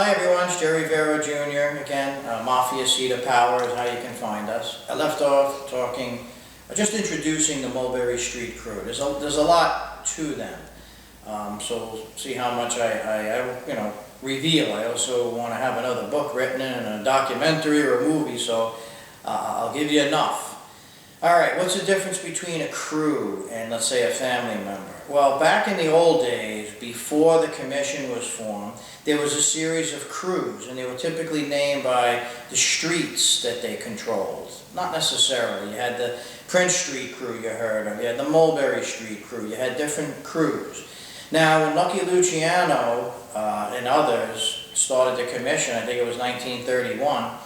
Hi everyone, it's Jerry Vera Jr. again. Mafia Seat of Power is how you can find us. I left off talking, just introducing the Mulberry Street crew. There's a lot to them, so we'll see how much I reveal. I also want to have another book written and a documentary or a movie, so I'll give you enough. All right, what's the difference between a crew and, let's say, a family member? Well, back in the old days, before the commission was formed, there was a series of crews, and they were typically named by the streets that they controlled. Not necessarily. You had the Prince Street crew you heard of, you had the Mulberry Street crew, you had different crews. Now, when Lucky Luciano and others started the commission, I think it was 1931,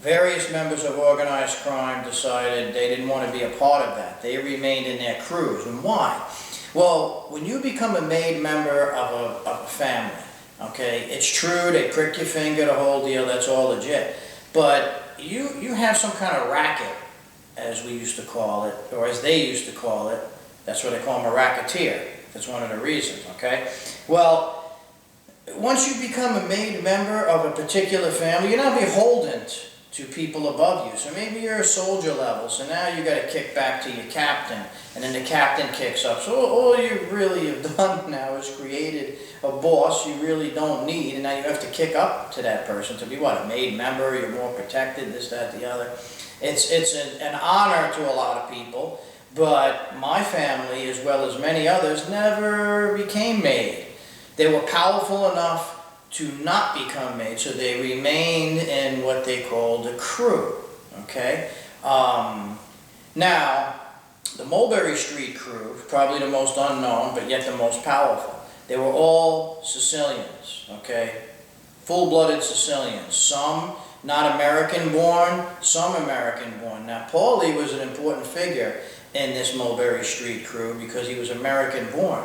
various members of organized crime decided they didn't want to be a part of that. They remained in their crews. And why? Well, when you become a made member of a family, okay, it's true, they prick your finger, the whole deal, that's all legit. But you have some kind of racket, as we used to call it, or as they used to call it. That's what they call them, a racketeer. That's one of the reasons, okay? Well, once you become a made member of a particular family, you're not beholden to people above you. So maybe you're a soldier level, so now you got to kick back to your captain, and then the captain kicks up. So all you really have done now is created a boss you really don't need, and now you have to kick up to that person to be what, a made member, you're more protected, this, that, the other. It's an honor to a lot of people, but my family, as well as many others, never became made. They were powerful enough to not become made, so they remained in what they called a crew, okay? Now, the Mulberry Street crew, probably the most unknown, but yet the most powerful. They were all Sicilians, okay? Full-blooded Sicilians. Some not American-born, some American-born. Now, Paulie was an important figure in this Mulberry Street crew because he was American-born.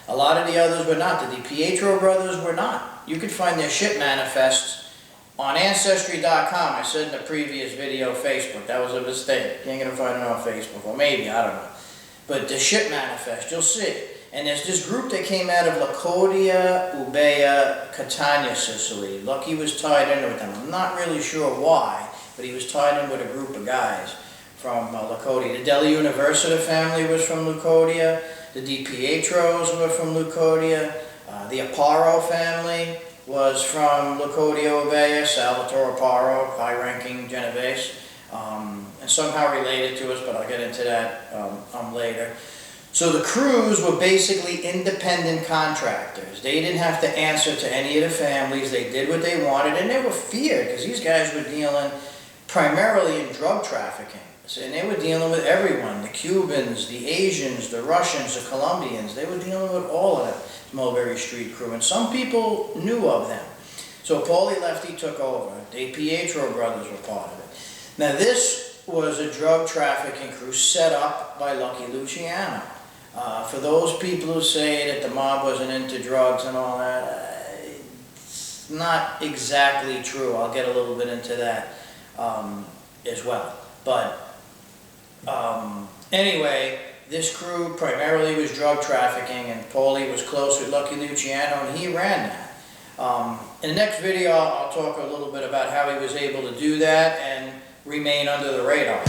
A lot of the others were not. The DiPietro brothers were not. You could find their ship manifests on Ancestry.com. I said in the previous video, Facebook. That was a mistake. You ain't going to find it on Facebook. Or maybe, I don't know. But the ship manifest, you'll see it. And there's this group that came out of Lacodia, Ubea, Catania, Sicily. Lucky was tied in with them. I'm not really sure why, but he was tied in with a group of guys from Lacodia. The Deli Universita family was from Lacodia. The DiPietros were from Lacodia. The Aparo family was from Lacodia, Ubea. Salvatore Aparo, high-ranking Genovese, and somehow related to us, but I'll get into that later. So the crews were basically independent contractors. They didn't have to answer to any of the families. They did what they wanted, and they were feared because these guys were dealing primarily in drug trafficking. And they were dealing with everyone, the Cubans, the Asians, the Russians, the Colombians. They were dealing with all of them, Mulberry Street crew. And some people knew of them. So Paulie Lefty took over. The Pietro brothers were part of it. Now this was a drug trafficking crew set up by Lucky Luciano. For those people who say that the mob wasn't into drugs and all that, it's not exactly true. I'll get a little bit into that as well. But anyway, this crew primarily was drug trafficking, and Paulie was close with Lucky Luciano, and he ran that. In the next video, I'll talk a little bit about how he was able to do that and remain under the radar.